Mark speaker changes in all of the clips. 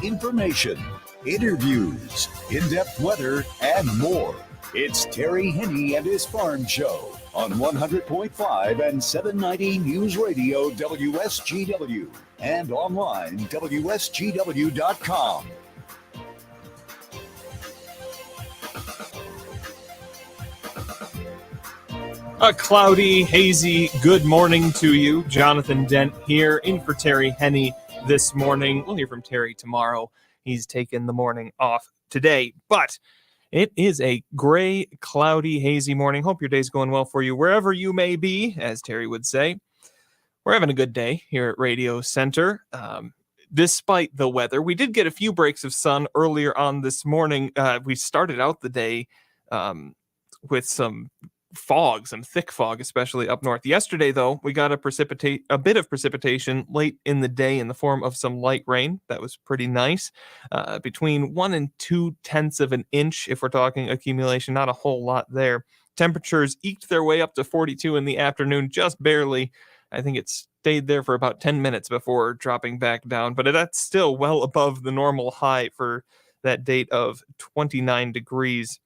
Speaker 1: Information, interviews, in-depth weather, and more. It's Terry Henney and his Farm Show on 100.5 and 790 News Radio WSGW and online WSGW.com.
Speaker 2: A cloudy, hazy good morning to you. Jonathan Dent here in for Terry Henney this morning. We'll hear from Terry tomorrow. He's taken the morning off today, but it is a gray, cloudy, hazy morning. Hope your day's going well for you wherever you may be, as Terry would say. We're having a good day here at Radio Center. Despite the weather, we did get a few breaks of sun earlier on this morning. We started out the day with some fog, some thick fog, especially up north. Yesterday, though, we got a bit of precipitation late in the day in the form of some light rain. That was pretty nice. Between 1 and 2/10 of an inch, if we're talking accumulation, not a whole lot there. Temperatures eked their way up to 42 in the afternoon, just barely. I think it stayed there for about 10 minutes before dropping back down, but that's still well above the normal high for that date of 29 degrees.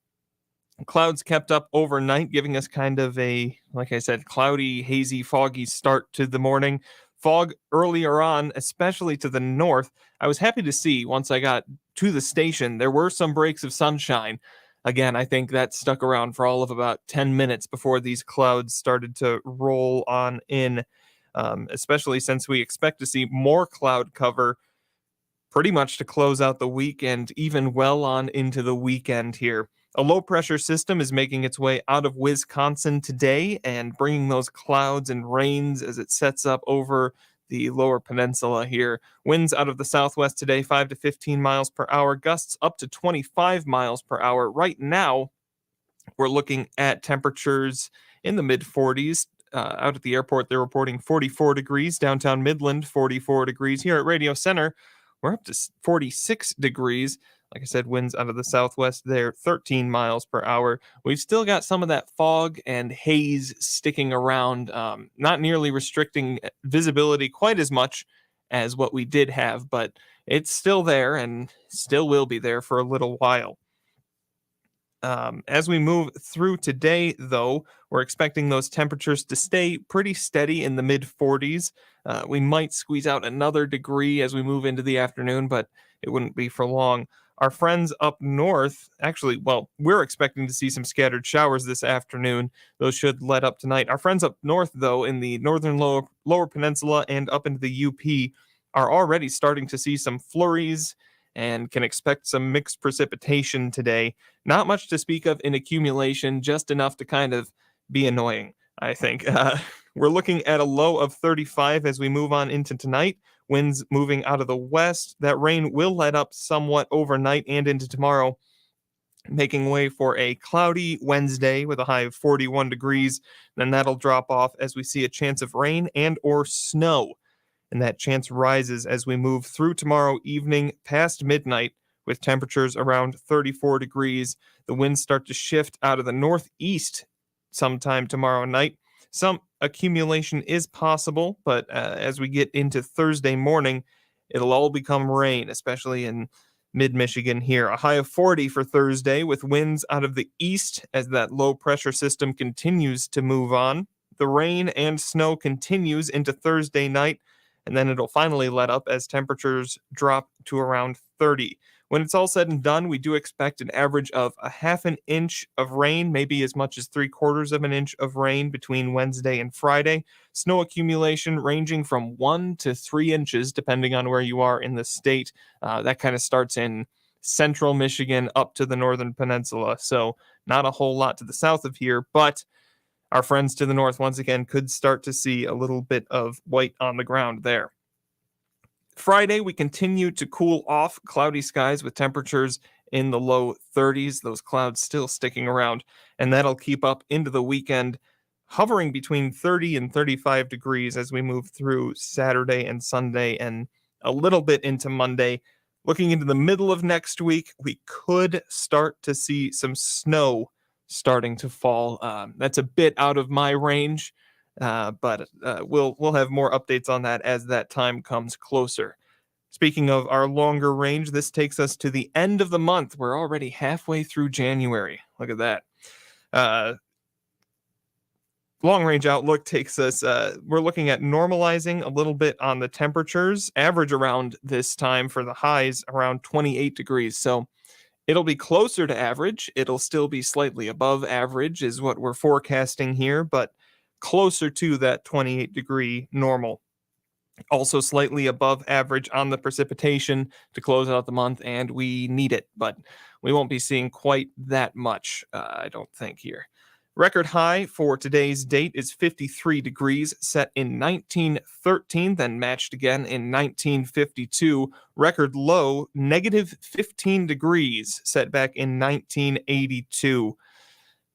Speaker 2: Clouds kept up overnight, giving us kind of a, like I said, cloudy, hazy, foggy start to the morning. Fog earlier on, especially to the north. I was happy to see once I got to the station, there were some breaks of sunshine. Again, I think that stuck around for all of about 10 minutes before these clouds started to roll on in, especially since we expect to see more cloud cover pretty much to close out the week and even well on into the weekend here. A low-pressure system is making its way out of Wisconsin today and bringing those clouds and rains as it sets up over the lower peninsula here. Winds out of the southwest today, 5 to 15 miles per hour, gusts up to 25 miles per hour. Right now, we're looking at temperatures in the mid-40s. Out at the airport, they're reporting 44 degrees. Downtown Midland, 44 degrees. Here at Radio Center, we're up to 46 degrees. Like I said, winds out of the southwest there, 13 miles per hour. We've still got some of that fog and haze sticking around, not nearly restricting visibility quite as much as what we did have, but it's still there and still will be there for a little while. As we move through today, though, we're expecting those temperatures to stay pretty steady in the mid-40s. We might squeeze out another degree as we move into the afternoon, but it wouldn't be for long. Our friends up north, we're expecting to see some scattered showers this afternoon. Those should let up tonight. Our friends up north, though, in the northern lower peninsula and up into the UP, are already starting to see some flurries and can expect some mixed precipitation today. Not much to speak of in accumulation, just enough to kind of be annoying, I think. We're looking at a low of 35 as we move on into tonight. Winds moving out of the west. That rain will let up somewhat overnight and into tomorrow, making way for a cloudy Wednesday with a high of 41 degrees. Then that'll drop off as we see a chance of rain and or snow. And that chance rises as we move through tomorrow evening past midnight with temperatures around 34 degrees. The winds start to shift out of the northeast sometime tomorrow night. Some accumulation is possible, but as we get into Thursday morning, it'll all become rain, especially in mid-Michigan here. A high of 40 for Thursday with winds out of the east as that low-pressure system continues to move on. The rain and snow continues into Thursday night, and then it'll finally let up as temperatures drop to around 30. When it's all said and done, we do expect an average of a half an inch of rain, maybe as much as 3/4 of an inch of rain between Wednesday and Friday. Snow accumulation ranging from 1 to 3 inches, depending on where you are in the state. That kind of starts in central Michigan up to the northern peninsula. So not a whole lot to the south of here, but our friends to the north, once again, could start to see a little bit of white on the ground there. Friday, we continue to cool off, cloudy skies with temperatures in the low 30s, those clouds still sticking around, and that'll keep up into the weekend, hovering between 30 and 35 degrees as we move through Saturday and Sunday and a little bit into Monday. Looking into the middle of next week, we could start to see some snow starting to fall. That's a bit out of my range. But we'll have more updates on that as that time comes closer. Speaking of our longer range, this takes us to the end of the month. We're already halfway through January. Look at that. Long range outlook takes us, we're looking at normalizing a little bit on the temperatures, average around this time for the highs around 28 degrees. So it'll be closer to average. It'll still be slightly above average, is what we're forecasting here, but closer to that 28-degree normal. Also slightly above average on the precipitation to close out the month, and we need it, but we won't be seeing quite that much, I don't think, here. Record high for today's date is 53 degrees, set in 1913, then matched again in 1952. Record low, negative 15 degrees, set back in 1982.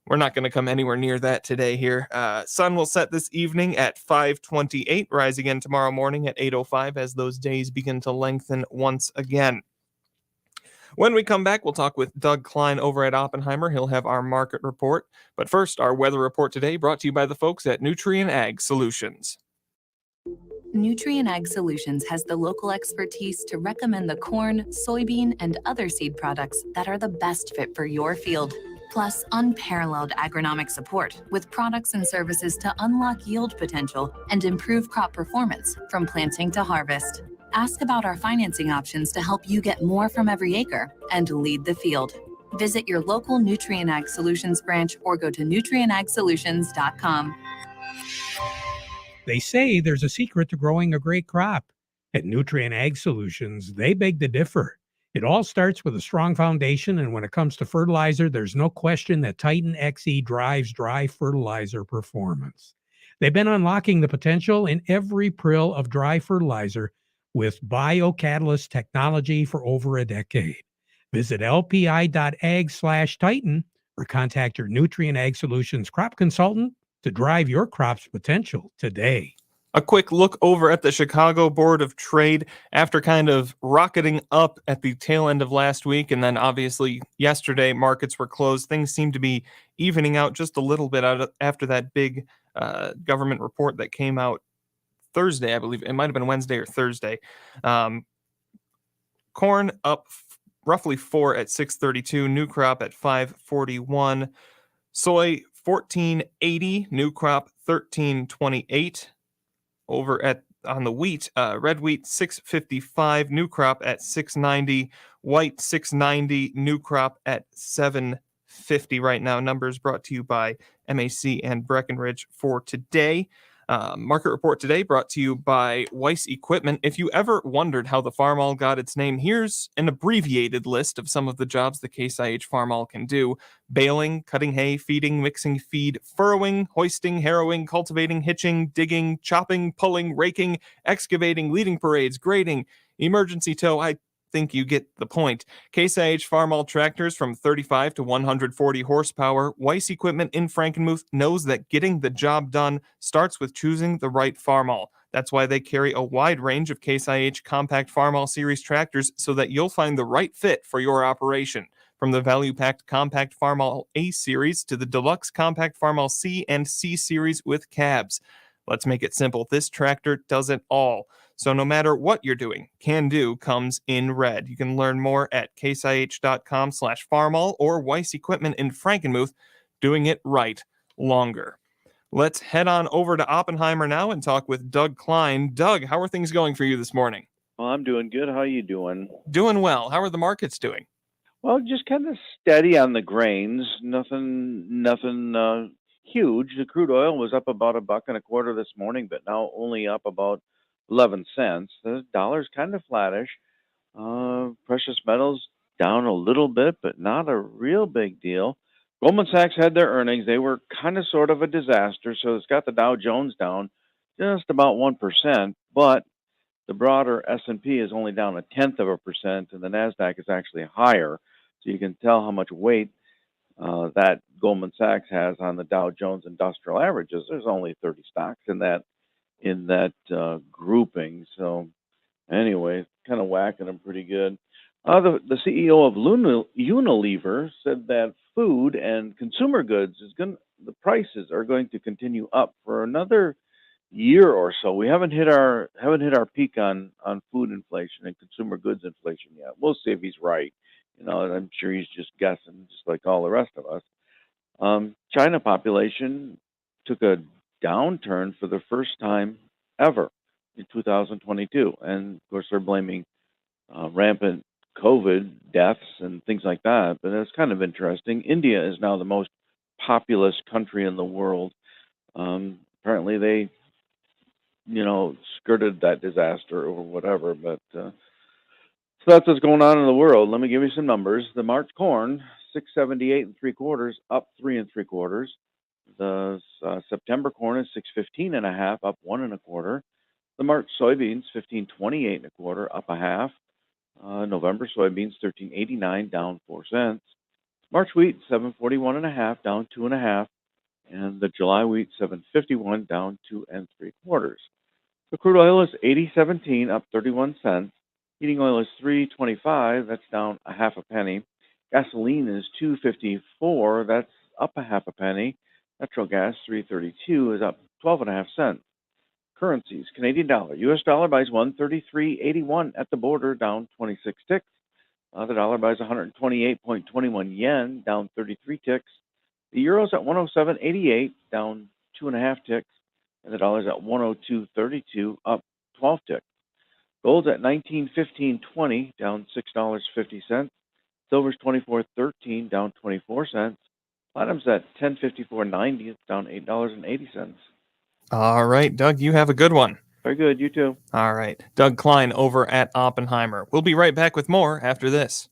Speaker 2: We're not going to come anywhere near that today here. Sun will set this evening at 5:28, rise again tomorrow morning at 8:05 as those days begin to lengthen once again. When we come back, we'll talk with Doug Klein over at Oppenheimer. He'll have our market report. But first, our weather report today brought to you by the folks at Nutrien Ag Solutions.
Speaker 3: Nutrien Ag Solutions has the local expertise to recommend the corn, soybean, and other seed products that are the best fit for your field. Plus, unparalleled agronomic support with products and services to unlock yield potential and improve crop performance from planting to harvest. Ask about our financing options to help you get more from every acre and lead the field. Visit your local Nutrien Ag Solutions branch or go to nutrienagsolutions.com.
Speaker 4: They say there's a secret to growing a great crop. At Nutrien Ag Solutions, they beg to differ. It all starts with a strong foundation, and when it comes to fertilizer, there's no question that Titan XE drives dry fertilizer performance. They've been unlocking the potential in every prill of dry fertilizer with biocatalyst technology for over a decade. Visit lpi.ag/Titan or contact your Nutrien Ag Solutions crop consultant to drive your crop's potential today.
Speaker 2: A quick look over at the Chicago Board of Trade after kind of rocketing up at the tail end of last week. And then obviously yesterday markets were closed. Things seem to be evening out just a little bit after that big government report that came out Thursday, I believe. It might have been Wednesday or Thursday. Corn up roughly 4 at 632, new crop at 541. Soy 1480, new crop 1328. Over on the wheat, red wheat 655, new crop at 690, white 690, new crop at 750 right now. Numbers brought to you by MAC and Breckenridge for today. Market report today brought to you by Weiss Equipment. If you ever wondered how the Farmall got its name, here's an abbreviated list of some of the jobs the Case IH Farmall can do: baling, cutting hay, feeding, mixing feed, furrowing, hoisting, harrowing, cultivating, hitching, digging, chopping, pulling, raking, excavating, leading parades, grading, emergency tow. I think you get the point. Case IH Farmall tractors from 35 to 140 horsepower. Weiss Equipment in Frankenmuth knows that getting the job done starts with choosing the right Farmall. That's why they carry a wide range of Case IH Compact Farmall Series tractors so that you'll find the right fit for your operation. From the value-packed Compact Farmall A Series to the Deluxe Compact Farmall C and C Series with cabs. Let's make it simple. This tractor does it all. So no matter what you're doing, Can Do comes in red. You can learn more at caseih.com/farmall or Weiss Equipment in Frankenmuth, doing it right longer. Let's head on over to Oppenheimer now and talk with Doug Klein. Doug, how are things going for you this morning?
Speaker 5: Well, I'm doing good. How are you doing?
Speaker 2: Doing well. How are the markets doing?
Speaker 5: Well, just kind of steady on the grains. Nothing huge. The crude oil was up about $1.25 this morning, but now only up about 11 cents. The dollar's kind of flattish. Precious metals down a little bit, but not a real big deal. Goldman Sachs had their earnings. They were kind of sort of a disaster, so it's got the Dow Jones down just about 1%, but the broader S&P is only down 0.1%, and the NASDAQ is actually higher. So you can tell how much weight that Goldman Sachs has on the Dow Jones Industrial Averages. There's only 30 stocks in that grouping. So anyway, kind of whacking them pretty good. The CEO of Unilever said that food and consumer goods the prices are going to continue up for another year or so. We haven't hit our peak on food inflation and consumer goods inflation yet. We'll see if he's right. I'm sure he's just guessing, just like all the rest of us. China population took a downturn for the first time ever in 2022, and of course they're blaming rampant COVID deaths and things like that. But it's kind of interesting. India is now the most populous country in the world. Apparently they skirted that disaster or whatever. But so that's what's going on in the world. Let me give you some numbers. The March corn, 678 3/4, up 3 3/4. The September corn is 615.5, up 1 1/4. The March soybeans, 1528 1/4, up a half. November soybeans, 1389, down 4 cents. March wheat, 741.5, down 2.5. And the July wheat, 751, down 2 3/4. The crude oil is 80.17, up 31 cents. Heating oil is 3.25, that's down a half a penny. Gasoline is 2.54, that's up a half a penny. Natural gas 3.32 is up 12.5 cents. Currencies: Canadian dollar, U.S. dollar buys 133.81 at the border, down 26 ticks. The dollar buys 128.21 yen, down 33 ticks. The euro's at 107.88, down 2.5 ticks. And the dollar's at 102.32, up 12 ticks. Gold's at 19.1520, down $6.50. Silver's 24.13, down 24 cents. Platinum's at 10.5490, it's down $8.80.
Speaker 2: All right, Doug, you have a good one.
Speaker 5: Very good, you too.
Speaker 2: All right, Doug Klein over at Oppenheimer. We'll be right back with more after this.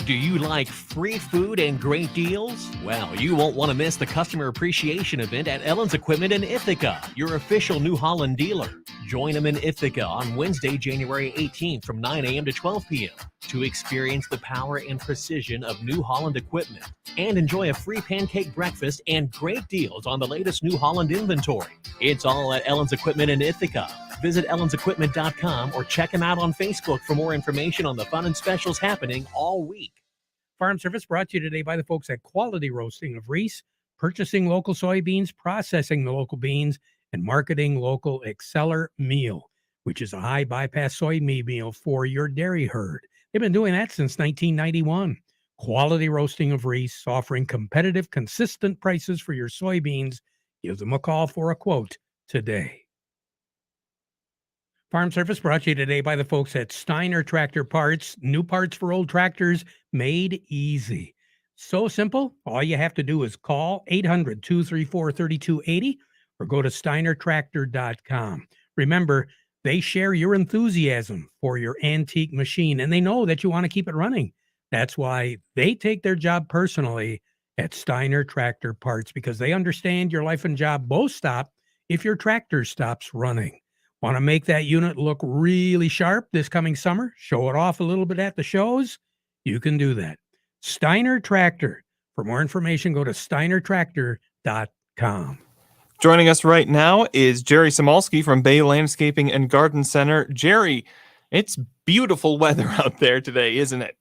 Speaker 6: Do you like free food and great deals? Well, you won't want to miss the customer appreciation event at Ellen's Equipment in Ithaca, your official New Holland dealer. Join them in Ithaca on Wednesday, January 18th from 9 a.m. to 12 p.m. to experience the power and precision of New Holland equipment and enjoy a free pancake breakfast and great deals on the latest New Holland inventory. It's all at Ellen's Equipment in Ithaca. Visit ellensequipment.com or check them out on Facebook for more information on the fun and specials happening all week.
Speaker 4: Farm Service brought to you today by the folks at Quality Roasting of Reese, purchasing local soybeans, processing the local beans, and marketing local Exceller meal, which is a high bypass soybean meal for your dairy herd. They've been doing that since 1991. Quality Roasting of Reese, offering competitive, consistent prices for your soybeans. Give them a call for a quote today. Farm Service brought to you today by the folks at Steiner Tractor Parts. New parts for old tractors made easy. So simple. All you have to do is call 800-234-3280 or go to steinertractor.com. Remember, they share your enthusiasm for your antique machine, and they know that you want to keep it running. That's why they take their job personally at Steiner Tractor Parts, because they understand your life and job both stop if your tractor stops running. Want to make that unit look really sharp this coming summer? Show it off a little bit at the shows? You can do that. Steiner Tractor. For more information, go to steinertractor.com.
Speaker 2: Joining us right now is Jerry Samolsky from Bay Landscaping and Garden Center. Jerry, it's beautiful weather out there today, isn't it?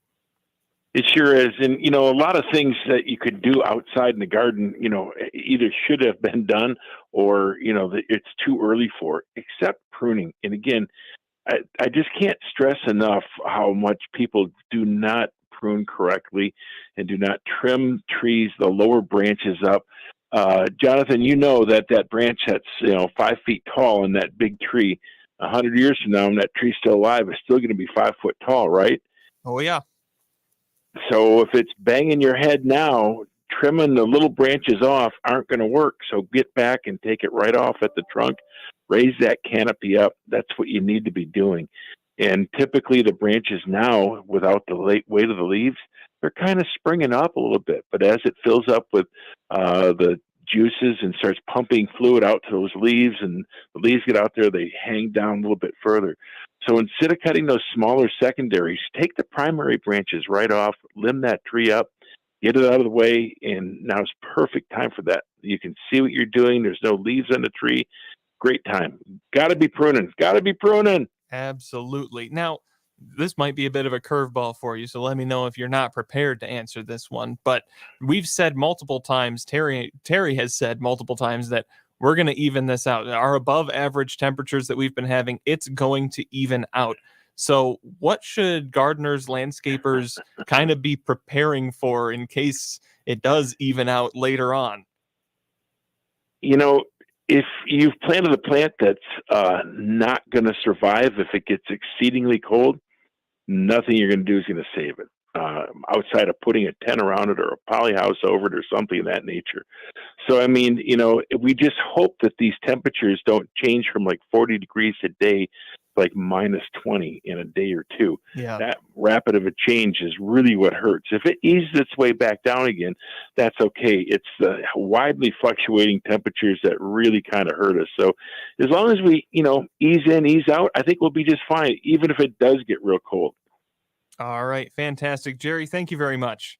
Speaker 7: It sure is. And, a lot of things that you could do outside in the garden, either should have been done or, it's too early for, except pruning. And again, I just can't stress enough how much people do not prune correctly and do not trim trees, the lower branches up. Jonathan, that branch that's, 5 feet tall in that big tree, 100 years from now, and that tree's still alive, is still going to be 5 foot tall, right?
Speaker 2: Oh, yeah.
Speaker 7: So if it's banging your head now, trimming the little branches off aren't going to work. So get back and take it right off at the trunk, raise that canopy up. That's what you need to be doing. And typically the branches now, without the late weight of the leaves, they're kind of springing up a little bit. But as it fills up with the juices and starts pumping fluid out to those leaves, and the leaves get out there, they hang down a little bit further. So instead of cutting those smaller secondaries, take the primary branches right off, limb that tree up, get it out of the way, and now it's perfect time for that. You can see what you're doing. There's no leaves on the tree. Great time. Got to be pruning. Got to be pruning.
Speaker 2: Absolutely. Now, this might be a bit of a curveball for you, so let me know if you're not prepared to answer this one. But we've said multiple times, Terry has said multiple times, that we're going to even this out. Our above average temperatures that we've been having, it's going to even out. So what should gardeners, landscapers kind of be preparing for in case it does even out later on?
Speaker 7: If you've planted a plant that's not going to survive if it gets exceedingly cold, nothing you're going to do is going to save it. Outside of putting a tent around it or a poly house over it or something of that nature. So, we just hope that these temperatures don't change from like 40 degrees a day to like minus 20 in a day or two.
Speaker 2: Yeah.
Speaker 7: That rapid of a change is really what hurts. If it eases its way back down again, that's okay. It's the widely fluctuating temperatures that really kind of hurt us. So as long as we, ease in, ease out, I think we'll be just fine, even if it does get real cold.
Speaker 2: All right. Fantastic. Jerry, thank you very much.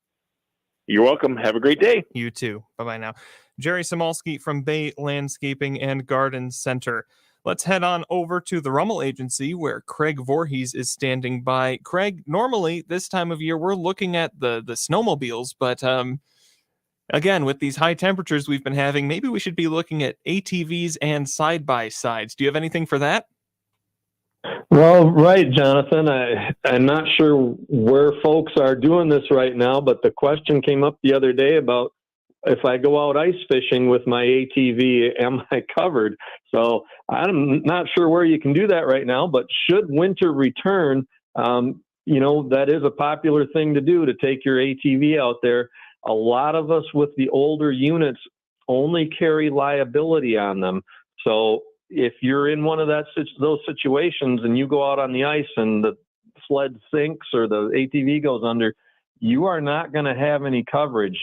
Speaker 7: You're welcome. Have a great day.
Speaker 2: You too. Bye-bye now. Jerry Samolsky from Bay Landscaping and Garden Center. Let's head on over to the Rummel Agency where Craig Voorhees is standing by. Craig, normally this time of year we're looking at the snowmobiles, but again, with these high temperatures we've been having, maybe we should be looking at ATVs and side-by-sides. Do you have anything for that?
Speaker 8: Well, right, Jonathan. I'm not sure where folks are doing this right now, but the question came up the other day about if I go out ice fishing with my ATV, am I covered? So I'm not sure where you can do that right now, but should winter return, that is a popular thing to do, to take your ATV out there. A lot of us with the older units only carry liability on them. So if you're in one of those situations and you go out on the ice and the sled sinks or the ATV goes under, you are not going to have any coverage.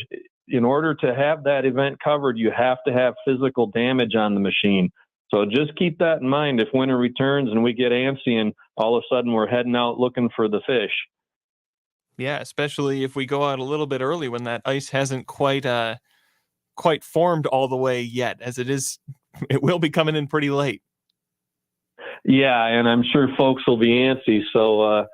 Speaker 8: In order to have that event covered, you have to have physical damage on the machine. So just keep that in mind if winter returns and we get antsy and all of a sudden we're heading out looking for the fish.
Speaker 2: Yeah, especially if we go out a little bit early when that ice hasn't quite formed all the way yet, as it will be coming in pretty late.
Speaker 8: Yeah, and I'm sure folks will be antsy. So,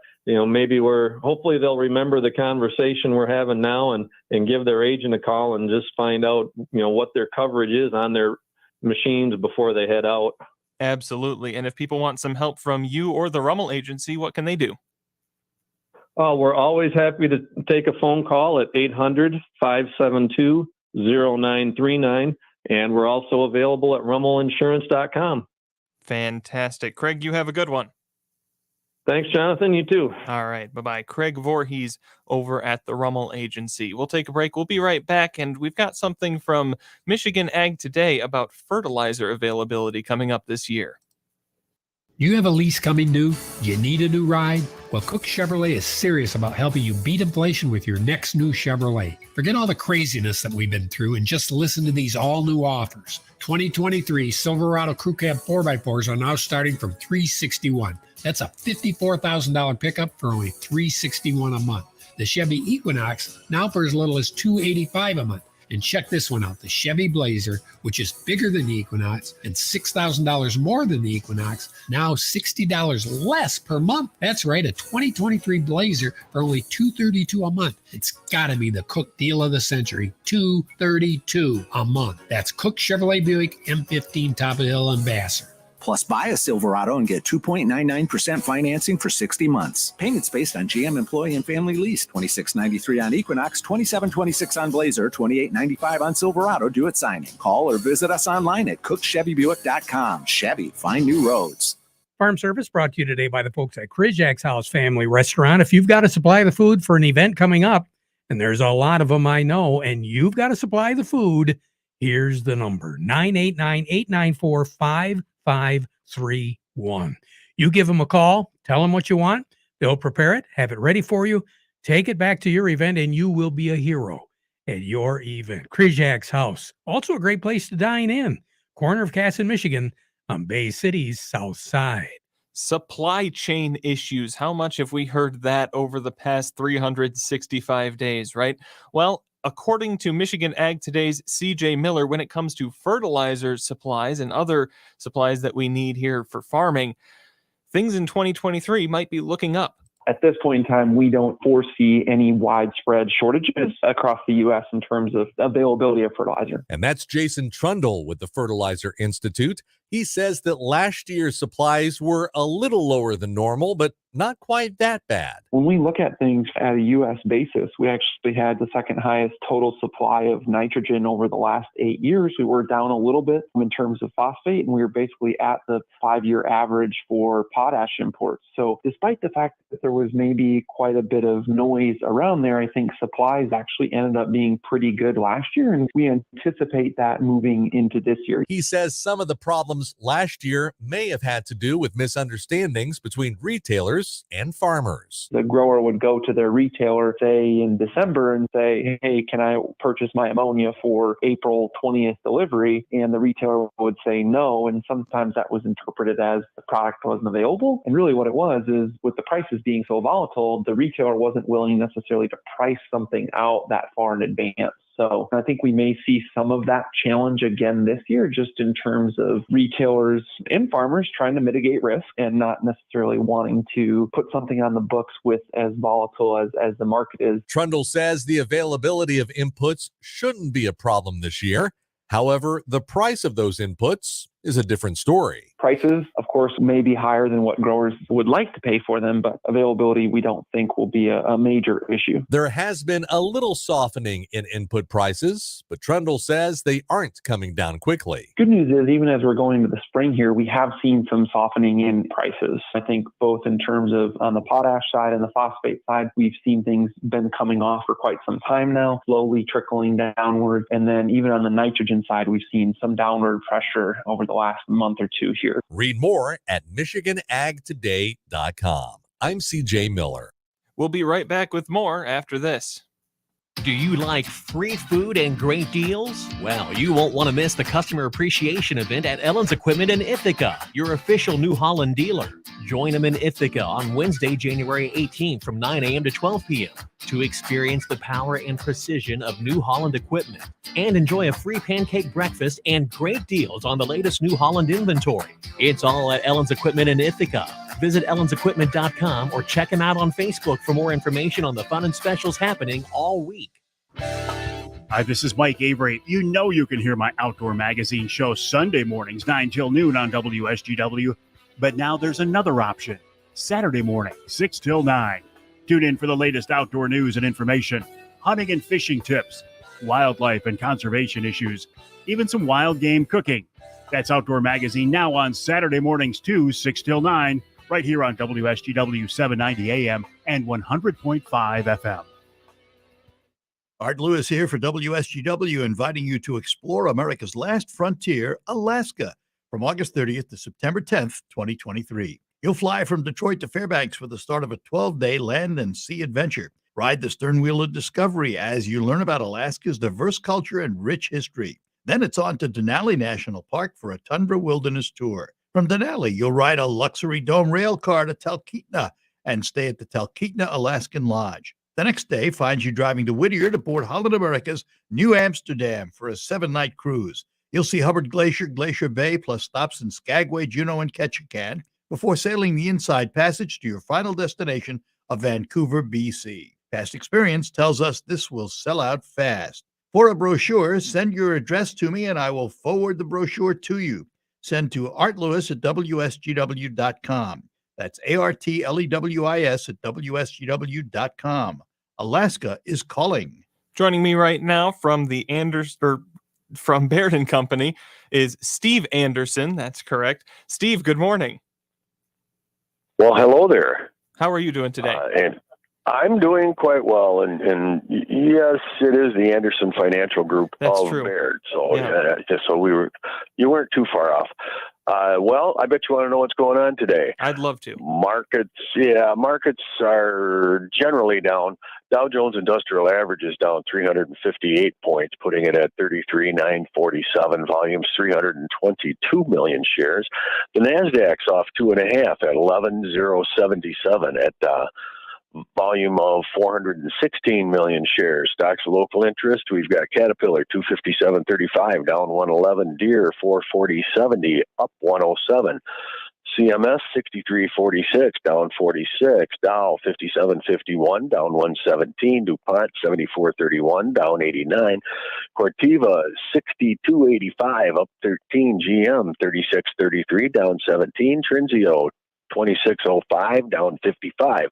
Speaker 8: hopefully they'll remember the conversation we're having now and give their agent a call and just find out, what their coverage is on their machines before they head out.
Speaker 2: Absolutely. And if people want some help from you or the Rummel Agency, what can they do?
Speaker 8: Oh, we're always happy to take a phone call at 800-572-0939. And we're also available at rummelinsurance.com.
Speaker 2: Fantastic. Craig, you have a good one.
Speaker 8: Thanks, Jonathan. You too.
Speaker 2: All right. Bye-bye. Craig Voorhees over at the Rummel Agency. We'll take a break. We'll be right back. And we've got something from Michigan Ag Today about fertilizer availability coming up this year.
Speaker 4: You have a lease coming due? You need a new ride? Well, Cook Chevrolet is serious about helping you beat inflation with your next new Chevrolet. Forget all the craziness that we've been through and just listen to these all-new offers. 2023 Silverado Crew Cab 4x4s are now starting from $361. That's a $54,000 pickup for only $361 a month. The Chevy Equinox now for as little as $285 a month. And check this one out, the Chevy Blazer, which is bigger than the Equinox and $6,000 more than the Equinox, now $60 less per month. That's right, a 2023 Blazer for only $232 a month. It's got to be the Cook deal of the century, $232 a month. That's Cook Chevrolet Buick M15 Top of the Hill and Vassar.
Speaker 9: Plus, buy a Silverado and get 2.99% financing for 60 months. Payments based on GM employee and family lease. $26.93 on Equinox, $27.26 on Blazer, $28.95 on Silverado due at signing. Call or visit us online at cookchevybuick.com. Chevy, find new roads.
Speaker 4: Farm Service brought to you today by the folks at Krizak's House Family Restaurant. If you've got to supply the food for an event coming up, and there's a lot of them I know, and you've got to supply the food, here's the number, 989-894-5531. You give them a call, tell them what you want. They'll prepare it, have it ready for you, take it back to your event, and you will be a hero at your event. Krizak's House, also a great place to dine in. Corner of Cass in Michigan on Bay City's south side.
Speaker 2: Supply chain issues. How much have we heard that over the past 365 days, right? Well, according to Michigan Ag Today's CJ Miller, when it comes to fertilizer supplies and other supplies that we need here for farming, things in 2023 might be looking up.
Speaker 10: At this point in time, we don't foresee any widespread shortages across the U.S. in terms of availability of fertilizer.
Speaker 11: And that's Jason Trundle with the Fertilizer Institute. He says that last year's supplies were a little lower than normal, but not quite that bad.
Speaker 10: When we look at things at a U.S. basis, we actually had the second highest total supply of nitrogen over the last 8 years. We were down a little bit in terms of phosphate, and we were basically at the 5-year average for potash imports. So despite the fact that there was maybe quite a bit of noise around there, I think supplies actually ended up being pretty good last year, and we anticipate that moving into this year.
Speaker 11: He says some of the problems last year may have had to do with misunderstandings between retailers and farmers.
Speaker 10: The grower would go to their retailer, say in December, and say, hey, can I purchase my ammonia for April 20th delivery? And the retailer would say no. And sometimes that was interpreted as the product wasn't available. And really what it was is with the prices being so volatile, the retailer wasn't willing necessarily to price something out that far in advance. So I think we may see some of that challenge again this year, just in terms of retailers and farmers trying to mitigate risk and not necessarily wanting to put something on the books with as volatile as the market is.
Speaker 11: Trundle says the availability of inputs shouldn't be a problem this year. However, the price of those inputs is a different story.
Speaker 10: Prices, of course, may be higher than what growers would like to pay for them, but availability we don't think will be a major issue.
Speaker 11: There has been a little softening in input prices, but Trundle says they aren't coming down quickly.
Speaker 10: Good news is, even as we're going into the spring here, we have seen some softening in prices. I think both in terms of on the potash side and the phosphate side, we've seen things been coming off for quite some time now, slowly trickling downward. And then even on the nitrogen side, we've seen some downward pressure over the last month or two here.
Speaker 11: Read more at MichiganAgToday.com. I'm CJ Miller.
Speaker 2: We'll be right back with more after this.
Speaker 6: Do you like free food and great deals? Well, you won't want to miss the Customer Appreciation Event at Ellen's Equipment in Ithaca, your official New Holland dealer. Join them in Ithaca on Wednesday, January 18th from 9 a.m. to 12 p.m. to experience the power and precision of New Holland equipment and enjoy a free pancake breakfast and great deals on the latest New Holland inventory. It's all at Ellen's Equipment in Ithaca. Visit ellensequipment.com or check them out on Facebook for more information on the fun and specials happening all week.
Speaker 12: Hi, this is Mike Avery. You know you can hear my Outdoor Magazine show Sunday mornings, 9 till noon on WSGW. But now there's another option. Saturday morning, 6 till 9. Tune in for the latest outdoor news and information, hunting and fishing tips, wildlife and conservation issues, even some wild game cooking. That's Outdoor Magazine now on Saturday mornings too, 6 till 9, right here on WSGW 790 AM and 100.5 FM.
Speaker 13: Art Lewis here for WSGW, inviting you to explore America's last frontier, Alaska, from August 30th to September 10th, 2023. You'll fly from Detroit to Fairbanks for the start of a 12-day land and sea adventure. Ride the stern wheel of discovery as you learn about Alaska's diverse culture and rich history. Then it's on to Denali National Park for a tundra wilderness tour. From Denali, you'll ride a luxury dome rail car to Talkeetna and stay at the Talkeetna Alaskan Lodge. The next day finds you driving to Whittier to board Holland America's New Amsterdam for a 7-night cruise. You'll see Hubbard Glacier, Glacier Bay, plus stops in Skagway, Juneau, and Ketchikan before sailing the Inside Passage to your final destination of Vancouver, BC. Past experience tells us this will sell out fast. For a brochure, send your address to me and I will forward the brochure to you. Send to artlewis@wsgw.com. That's ARTLEWIS at WSGW.com. Alaska is calling.
Speaker 2: Joining me right now from the from Baird & Company is Steve Anderson. That's correct. Steve, good morning.
Speaker 14: Well, hello there.
Speaker 2: How are you doing today?
Speaker 14: And I'm doing quite well. And yes, it is the Anderson Financial Group of Baird. So, you weren't too far off. Well, I bet you want to know what's going on today.
Speaker 2: I'd love to.
Speaker 14: Markets are generally down. Dow Jones Industrial Average is down 358 points, putting it at 33,947. Volumes 322 million shares. The Nasdaq's off 2.5 at 11,077 at volume of 416 million shares. Stocks of local interest, we've got Caterpillar 257.35 down 111, Deere 440.70 up 107, CMS 63.46 down 46. Dow 57.51 down 117. DuPont 74.31 down 89. Corteva 62.85 up 13. GM 36.33 down 17. Trinzio 26.05 down 55.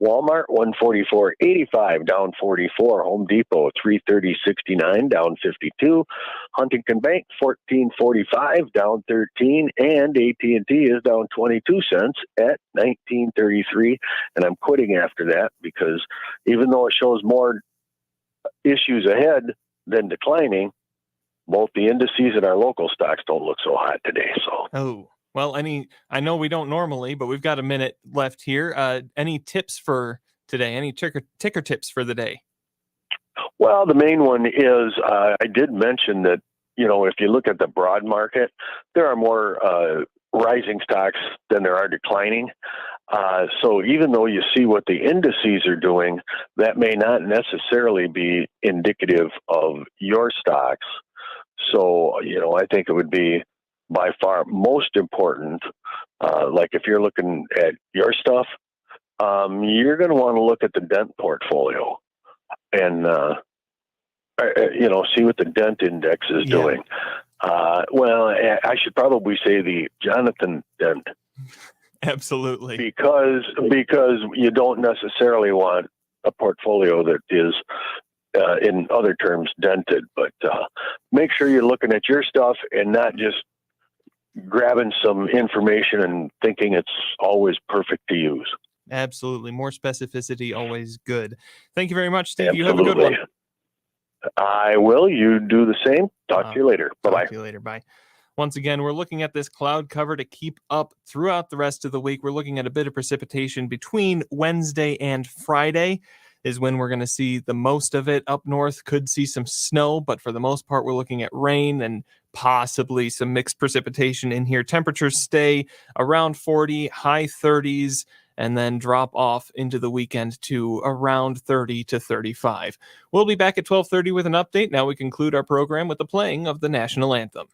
Speaker 14: Walmart 144.85 down 44. Home Depot 330.69 down 52. Huntington Bank 14.45 down 13, and AT&T is down 22 cents at 19.33. And I'm quitting after that because even though it shows more issues ahead than declining, both the indices and our local stocks don't look so hot today. So
Speaker 2: well, I know we don't normally, but we've got a minute left here. Any tips for today? Any ticker tips for the day?
Speaker 14: Well, the main one is I did mention that, if you look at the broad market, there are more rising stocks than there are declining. So even though you see what the indices are doing, that may not necessarily be indicative of your stocks. So, I think it would be by far most important, like if you're looking at your stuff, you're going to want to look at the Dent portfolio and, see what the Dent index is doing. Well, I should probably say the Jonathan Dent.
Speaker 2: Absolutely.
Speaker 14: Because you don't necessarily want a portfolio that is, in other terms, dented. But make sure you're looking at your stuff and not just grabbing some information and thinking it's always perfect to use.
Speaker 2: Absolutely. More specificity, always good. Thank you very much, Steve.
Speaker 14: Absolutely.
Speaker 2: You have a good one.
Speaker 14: I will. You do the same. Talk to you later. Bye-bye.
Speaker 2: Talk to you later. Bye. Once again, we're looking at this cloud cover to keep up throughout the rest of the week. We're looking at a bit of precipitation between Wednesday and Friday is when we're going to see the most of it. Up north could see some snow, but for the most part, we're looking at rain and possibly some mixed precipitation in here. Temperatures stay around 40, high 30s, and then drop off into the weekend to around 30 to 35. We'll be back at 12:30 with an update. Now we conclude our program with the playing of the national anthem.